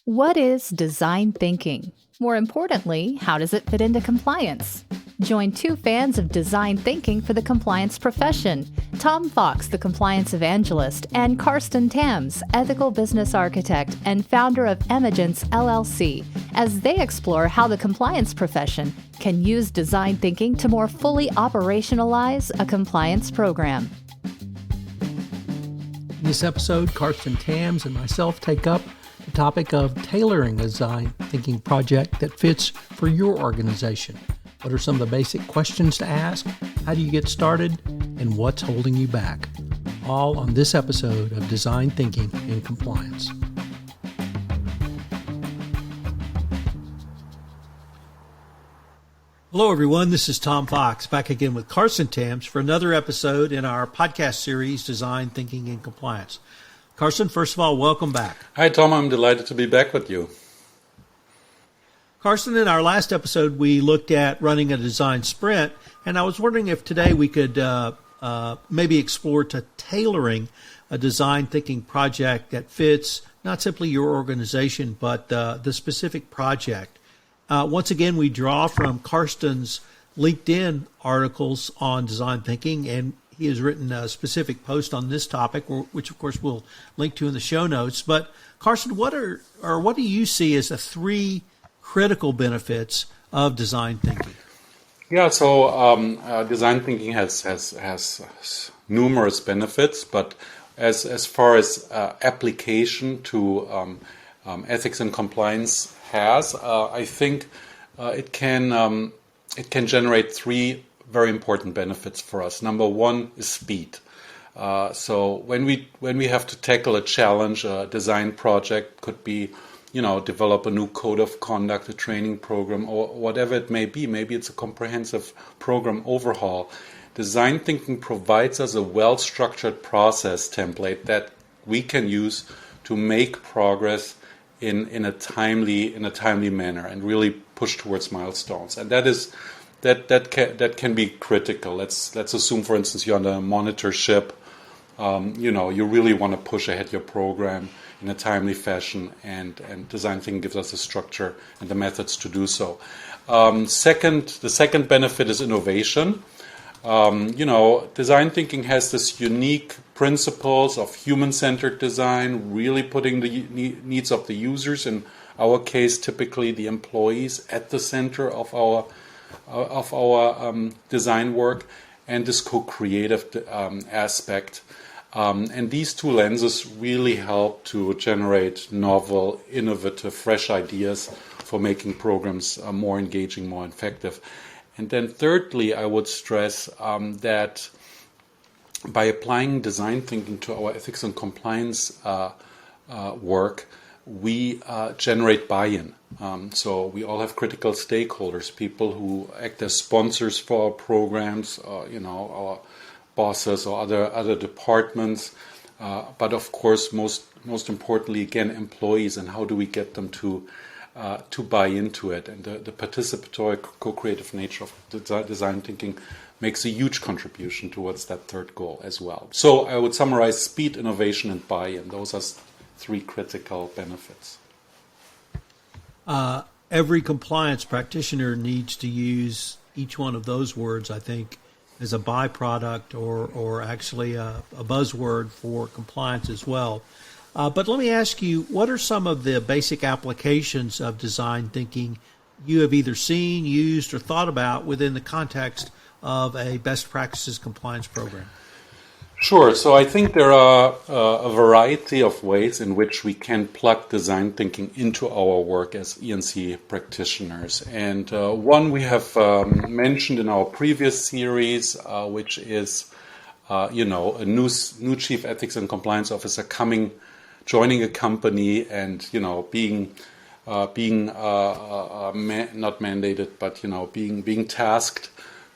What is design thinking? More importantly, how does it fit into compliance? Join two fans of design thinking for the compliance profession, Tom Fox, the compliance evangelist, and Carsten Tams, ethical business architect and founder of Emagence LLC, as they explore how the compliance profession can use design thinking to more fully operationalize a compliance program. In this episode, Carsten Tams and myself take up the topic of tailoring a design thinking project that fits for your organization. What are some of the basic questions to ask? How do you get started? And what's holding you back? All on this episode of Design Thinking and Compliance. Hello, everyone. This is Tom Fox, back again with Carsten Tams for another episode in our podcast series, Design Thinking and Compliance. Carsten, first of all, welcome back. Hi, Tom. I'm delighted to be back with you. Carsten, in our last episode, we looked at running a design sprint, and I was wondering if today we could maybe explore to tailoring a design thinking project that fits not simply your organization, but the specific project. Once again, we draw from Carsten's LinkedIn articles on design thinking, and he has written a specific post on this topic, which of course we'll link to in the show notes. But Carsten, what do you see as the three critical benefits of design thinking? Yeah, so design thinking has numerous benefits, but as far as application to ethics and compliance has, I think it can generate three very important benefits for us. Number one is speed. So when we have to tackle a challenge, a design project could be, develop a new code of conduct, a training program, or whatever it may be. Maybe it's a comprehensive program overhaul. Design thinking provides us a well-structured process template that we can use to make progress in a timely manner and really push towards milestones. And that can be critical. Let's assume, for instance, you're on a monitorship. You really want to push ahead your program in a timely fashion, and design thinking gives us the structure and the methods to do so. The second benefit is innovation. Design thinking has this unique principles of human-centered design, really putting the needs of the users, in our case, typically the employees, at the center of our design work, and this co-creative aspect. And these two lenses really help to generate novel, innovative, fresh ideas for making programs more engaging, more effective. And then thirdly, I would stress that by applying design thinking to our ethics and compliance work, we generate buy-in. So we all have critical stakeholders, people who act as sponsors for our programs, our bosses or other departments. But of course, most importantly, again, employees, and how do we get them to buy into it? And the participatory, co-creative nature of design thinking makes a huge contribution towards that third goal as well. So I would summarize speed, innovation, and buy-in. Those are three critical benefits. Every compliance practitioner needs to use each one of those words, I think, as a byproduct or actually a buzzword for compliance as well. But let me ask you, what are some of the basic applications of design thinking you have either seen, used, or thought about within the context of a best practices compliance program? Sure. So I think there are a variety of ways in which we can plug design thinking into our work as E&C practitioners. And one we have mentioned in our previous series, which is, a new chief ethics and compliance officer joining a company and, being not mandated, but, being tasked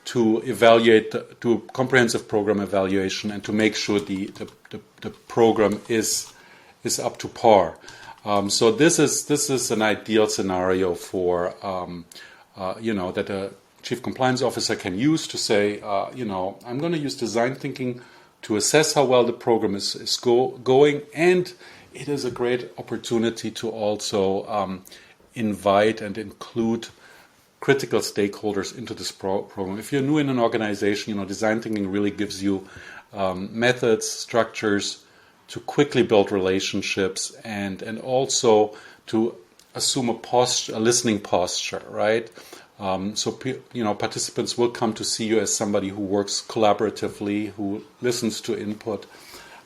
to evaluate, do comprehensive program evaluation, and to make sure the program is up to par. So this is an ideal scenario for that a chief compliance officer can use to say, I'm going to use design thinking to assess how well the program is going, and it is a great opportunity to also invite and include critical stakeholders into this program. If you're new in an organization, design thinking really gives you methods, structures to quickly build relationships and also to assume a listening posture, right? So participants will come to see you as somebody who works collaboratively, who listens to input.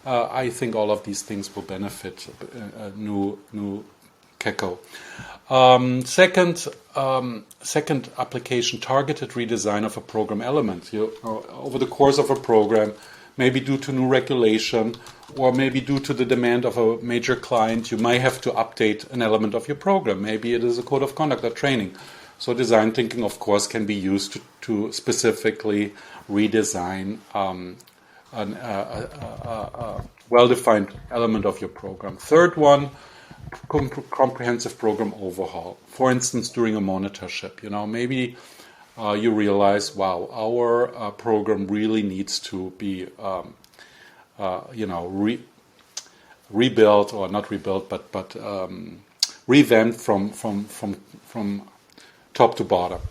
I think all of these things will benefit new Keko. Second application, targeted redesign of a program element. Over the course of a program, maybe due to new regulation or maybe due to the demand of a major client, you might have to update an element of your program. Maybe it is a code of conduct or training. So design thinking, of course, can be used to specifically redesign a well-defined element of your program. Third one, comprehensive program overhaul. For instance, during a monitorship, maybe you realize, wow, our program really needs to be, rebuilt or not rebuilt, but revamped from top to bottom.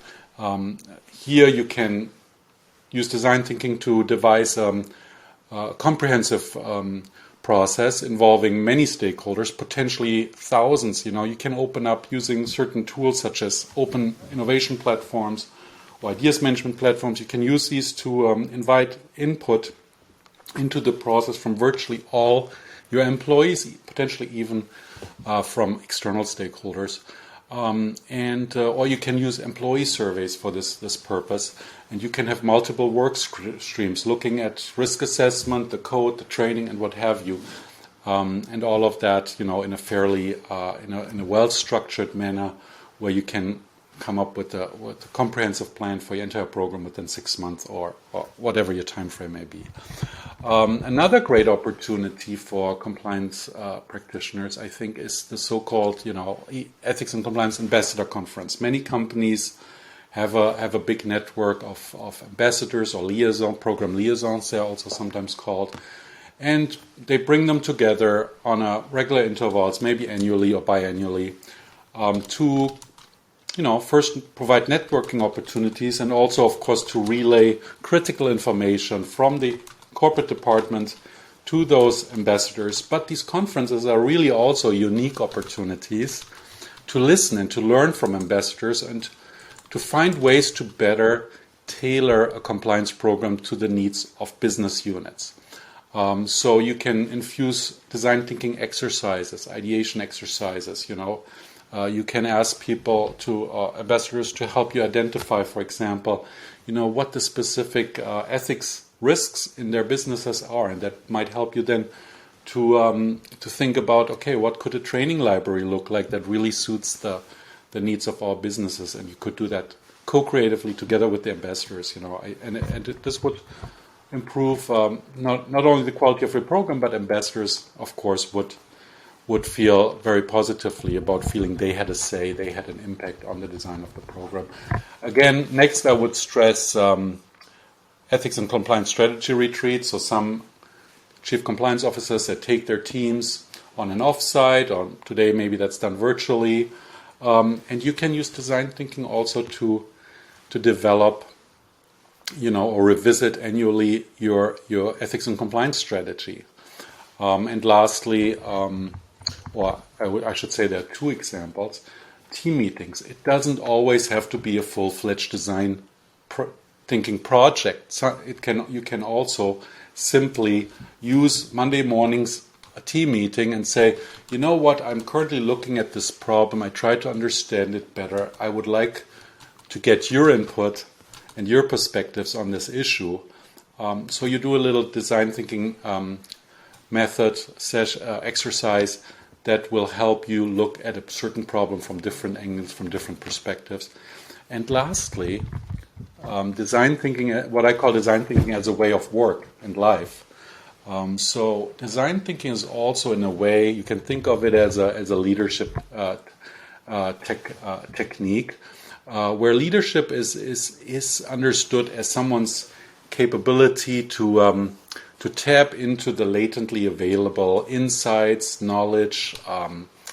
Here you can use design thinking to devise a comprehensive process involving many stakeholders, potentially thousands. You can open up using certain tools such as open innovation platforms or ideas management platforms. You can use these to invite input into the process from virtually all your employees, potentially even from external stakeholders. Or you can use employee surveys for this purpose, and you can have multiple work streams looking at risk assessment, the code, the training, and what have you, and all of that, in a fairly in a well-structured manner, where you can come up with a comprehensive plan for your entire program within 6 months or whatever your time frame may be. Another great opportunity for compliance practitioners, I think, is the so-called, Ethics and Compliance Ambassador Conference. Many companies have a big network of ambassadors or program liaisons, they're also sometimes called, and they bring them together on a regular intervals, maybe annually or biannually, to first provide networking opportunities and also, of course, to relay critical information from the corporate department to those ambassadors. But these conferences are really also unique opportunities to listen and to learn from ambassadors and to find ways to better tailor a compliance program to the needs of business units. So you can infuse design thinking exercises, ideation exercises, you can ask people ambassadors to help you identify, for example, what the specific ethics risks in their businesses are, and that might help you then to think about, okay, what could a training library look like that really suits the needs of our businesses, and you could do that co-creatively together with the ambassadors, and this would improve not only the quality of your program, but ambassadors, of course, would feel very positively about feeling they had a say, they had an impact on the design of the program. Again, next I would stress ethics and compliance strategy retreats. So some chief compliance officers that take their teams on an offsite, or today maybe that's done virtually. And you can use design thinking also to develop, or revisit annually your ethics and compliance strategy. And lastly, or I should say there are two examples, team meetings. It doesn't always have to be a full-fledged design thinking project. So you can also simply use Monday mornings a team meeting and say, you know what, I'm currently looking at this problem. I try to understand it better. I would like to get your input and your perspectives on this issue. So you do a little design thinking method exercise that will help you look at a certain problem from different angles, from different perspectives. And lastly, design thinking, what I call design thinking as a way of work and life. So design thinking is also, in a way, you can think of it as a leadership technique, where leadership is understood as someone's capability to tap into the latently available insights, knowledge,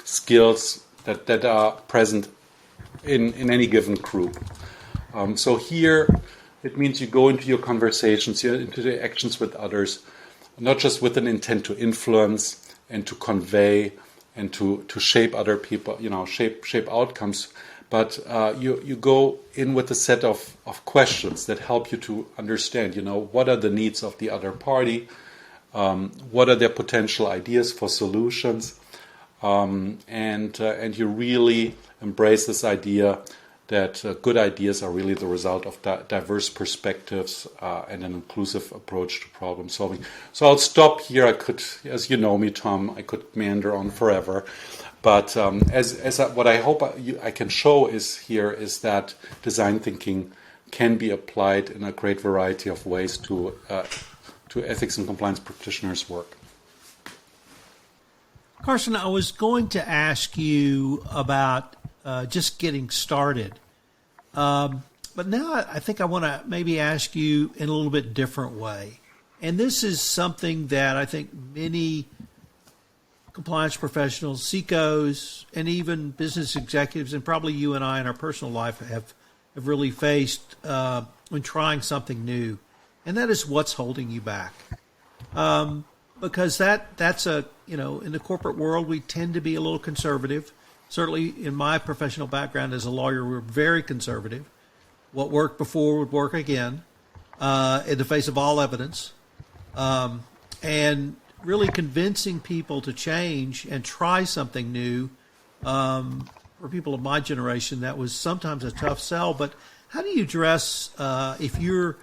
skills that are present in any given group. So here, it means you go into your conversations, into the actions with others, not just with an intent to influence and to convey and to shape other people, shape outcomes, but you go in with a set of questions that help you to understand, what are the needs of the other party, what are their potential ideas for solutions, and you really embrace this idea that good ideas are really the result of diverse perspectives and an inclusive approach to problem solving. So I'll stop here. I could, as you know me, Tom, I could meander on forever. But what I hope I can show is that design thinking can be applied in a great variety of ways to ethics and compliance practitioners' work. Carsten, I was going to ask you about just getting started. But now I think I want to maybe ask you in a little bit different way. And this is something that I think many compliance professionals, CECOs, and even business executives, and probably you and I in our personal life have really faced when trying something new. And that is what's holding you back. Because that's in the corporate world, we tend to be a little conservative. Certainly in my professional background as a lawyer, we're very conservative. What worked before would work again in the face of all evidence. And really convincing people to change and try something new, for people of my generation, that was sometimes a tough sell. But how do you address if you're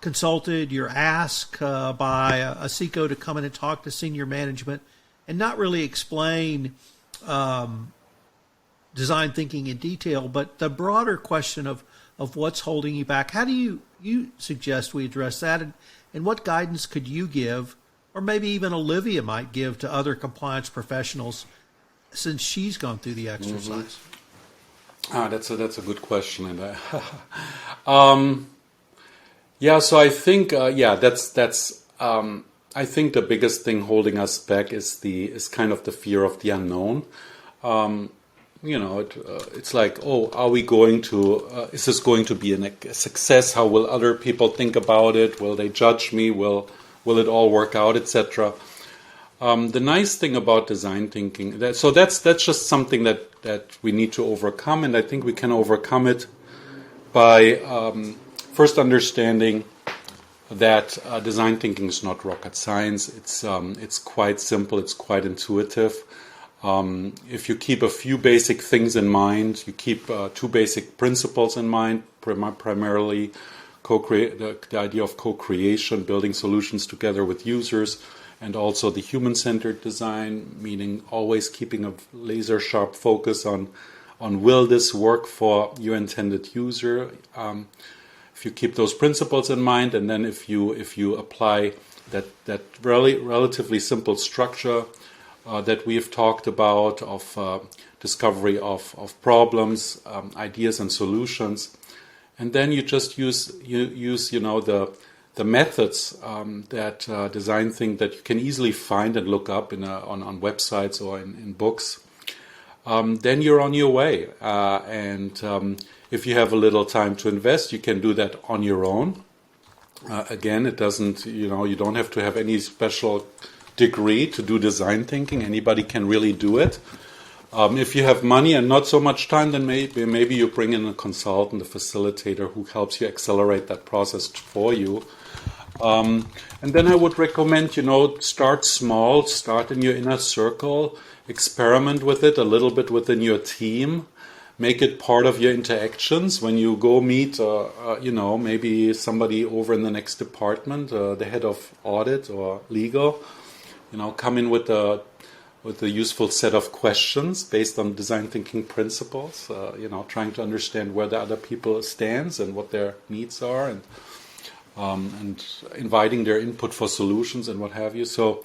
consulted, you're asked by a CECO to come in and talk to senior management and not really explain design thinking in detail, but the broader question of what's holding you back? How do you suggest we address that? And what guidance could you give, or maybe even Olivia might give to other compliance professionals since she's gone through the exercise? That's a good question. And so I think I think the biggest thing holding us back is kind of the fear of the unknown. It's like, are we going to? Is this going to be a success? How will other people think about it? Will they judge me? Will it all work out, etc.? The nice thing about design thinking, that's just something that we need to overcome, and I think we can overcome it by first understanding that design thinking is not rocket science. It's quite simple. It's quite intuitive. If you keep a few basic things in mind, you keep two basic principles in mind, primarily the idea of co-creation, building solutions together with users, and also the human-centered design, meaning always keeping a laser-sharp focus on will this work for your intended user. If you keep those principles in mind, and then if you apply that relatively simple structure that we've talked about of discovery of problems, ideas, and solutions, and then you just use the methods that design think that you can easily find and look up on websites or in books. Then you're on your way, and if you have a little time to invest, you can do that on your own. Again, it doesn't, you don't have to have any special degree to do design thinking. Anybody can really do it. If you have money and not so much time, then maybe you bring in a consultant, a facilitator who helps you accelerate that process for you. And then I would recommend, start small, start in your inner circle, experiment with it a little bit within your team, make it part of your interactions when you go meet, maybe somebody over in the next department, the head of audit or legal. Come in with a useful set of questions based on design thinking principles. Trying to understand where the other people stands and what their needs are, and inviting their input for solutions and what have you. So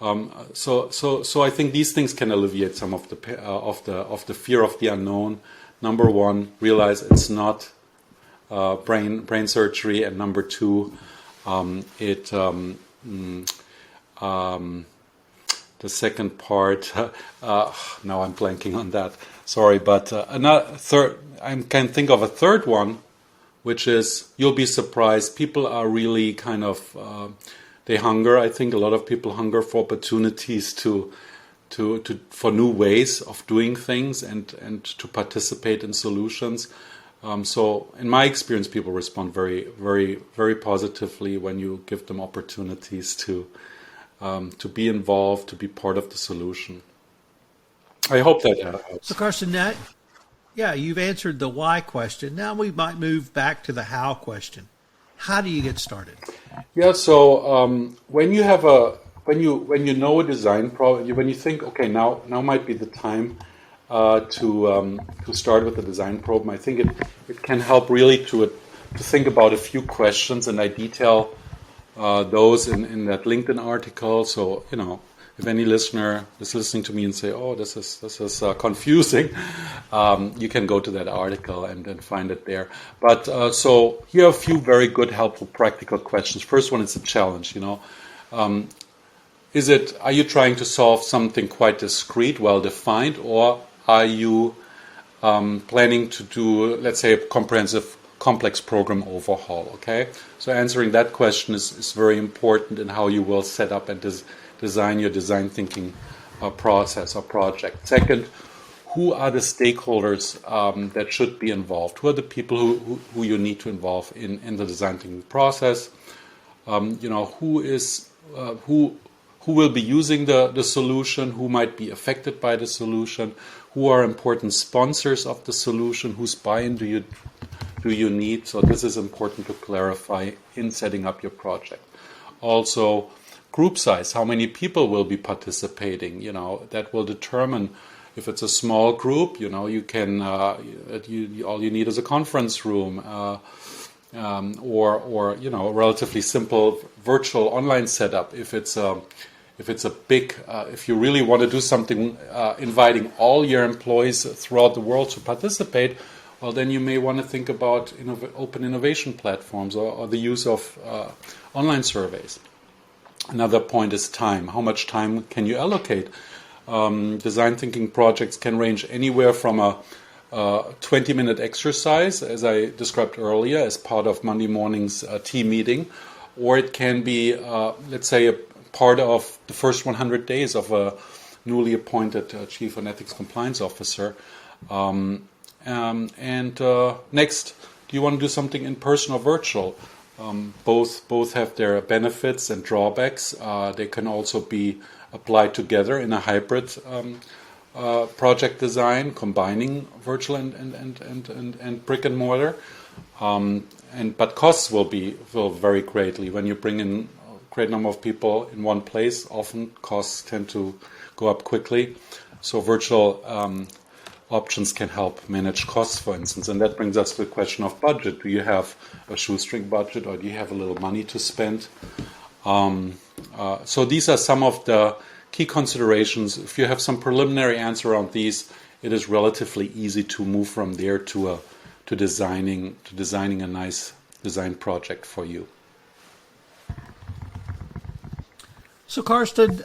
I think these things can alleviate some of the fear of the unknown. Number one, realize it's not brain surgery, and number two, the second part. Now I'm blanking on that. Sorry, but another third. I can think of a third one, which is you'll be surprised. People are really kind of they hunger. I think a lot of people hunger for opportunities to for new ways of doing things and to participate in solutions. So in my experience, people respond very, very, very positively when you give them opportunities to be involved, to be part of the solution. I hope that helps. So, Carsten, you've answered the why question. Now we might move back to the how question. How do you get started? Yeah. So when you have when you know a design problem, when you think, okay, now might be the time to start with the design problem, I think it can help really to think about a few questions, and I detail those in that LinkedIn article. So if any listener is listening to me and say, "Oh, this is confusing," you can go to that article and find it there. But so here are a few very good, helpful, practical questions. First one is a challenge. Are you trying to solve something quite discrete, well defined, or are you planning to do, let's say, a comprehensive, complex program overhaul? Okay, so answering that question is very important in how you will set up and design your design thinking process or project. Second, who are the stakeholders that should be involved? Who are the people who you need to involve in the design thinking process? Who will be using the solution? Who might be affected by the solution? Who are important sponsors of the solution? Whose buy-in do you need? So this is important to clarify in setting up your project. Also, group size. How many people will be participating? That will determine if it's a small group. You can all you need is a conference room. Or a relatively simple virtual online setup. If you really want to do something inviting all your employees throughout the world to participate, well, then you may want to think about open innovation platforms or the use of online surveys. Another point is time. How much time can you allocate? Design thinking projects can range anywhere from a 20-minute exercise, as I described earlier, as part of Monday morning's team meeting, or it can be, let's say, a part of the first 100 days of a newly appointed Chief and Ethics Compliance Officer. Next, do you want to do something in person or virtual? Both have their benefits and drawbacks. They can also be applied together in a hybrid project design, combining virtual and brick and mortar, but costs will vary greatly when you bring in a great number of people in one place. Often costs tend to go up quickly, so virtual options can help manage costs, for instance, and that brings us to the question of budget. Do you have a shoestring budget, or do you have a little money to spend? So these are some of the key considerations. If you have some preliminary answer around these, it is relatively easy to move from there to designing a nice design project for you. So, Carsten,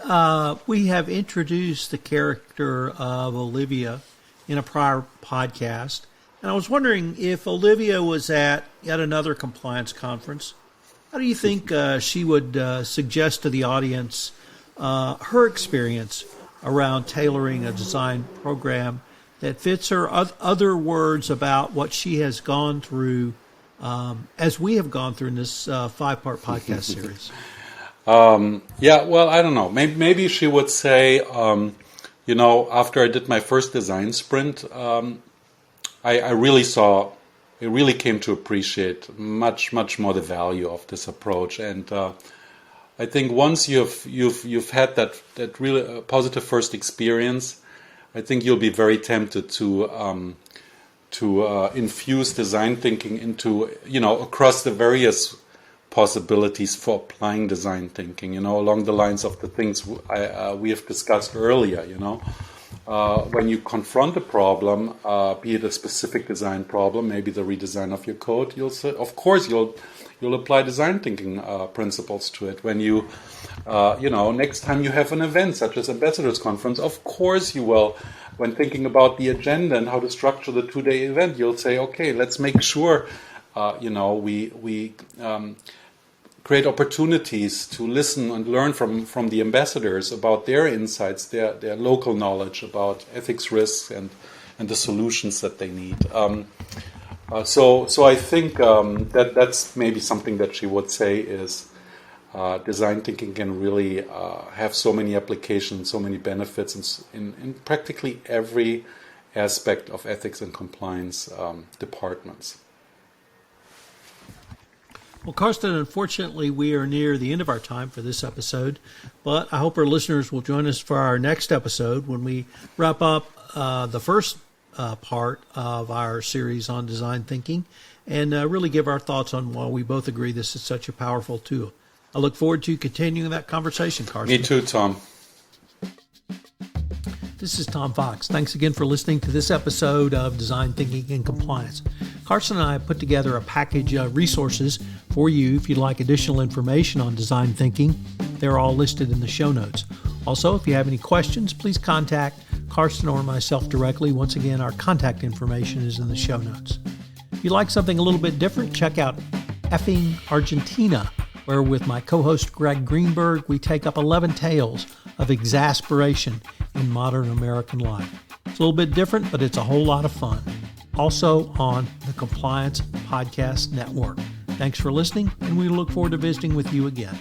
we have introduced the character of Olivia in a prior podcast, and I was wondering if Olivia was at yet another compliance conference, how do you think she would suggest to the audience her experience around tailoring a design program that fits her? Other words about what she has gone through as we have gone through in this 5-part podcast series. Well, I don't know. Maybe she would say, after I did my first design sprint, I really came to appreciate much more the value of this approach. And I think once you've had that really positive first experience, I think you'll be very tempted to infuse design thinking into across the various possibilities for applying design thinking, along the lines of the things we have discussed earlier, when you confront a problem, be it a specific design problem, maybe the redesign of your code, you'll apply design thinking principles to it. When you next time you have an event such as Ambassadors Conference, of course you will. When thinking about the agenda and how to structure the 2-day event, you'll say, okay, let's make sure we create opportunities to listen and learn from the ambassadors about their insights, their local knowledge about ethics risks and the solutions that they need. So I think that's maybe something that she would say is design thinking can really have so many applications, so many benefits in practically every aspect of ethics and compliance departments. Well, Carsten, unfortunately, we are near the end of our time for this episode, but I hope our listeners will join us for our next episode when we wrap up the first part of our series on design thinking and really give our thoughts on why we both agree this is such a powerful tool. I look forward to continuing that conversation, Carsten. Me too, Tom. This is Tom Fox. Thanks again for listening to this episode of Design Thinking and Compliance. Carsten and I have put together a package of resources for you if you'd like additional information on design thinking. They're all listed in the show notes. Also, if you have any questions, please contact Carsten or myself directly. Once again, our contact information is in the show notes. If you'd like something a little bit different, check out Effing Argentina, where with my co-host Greg Greenberg, we take up 11 tales of exasperation in modern American life. It's a little bit different, but it's a whole lot of fun. Also on the Compliance Podcast Network. Thanks for listening, and we look forward to visiting with you again.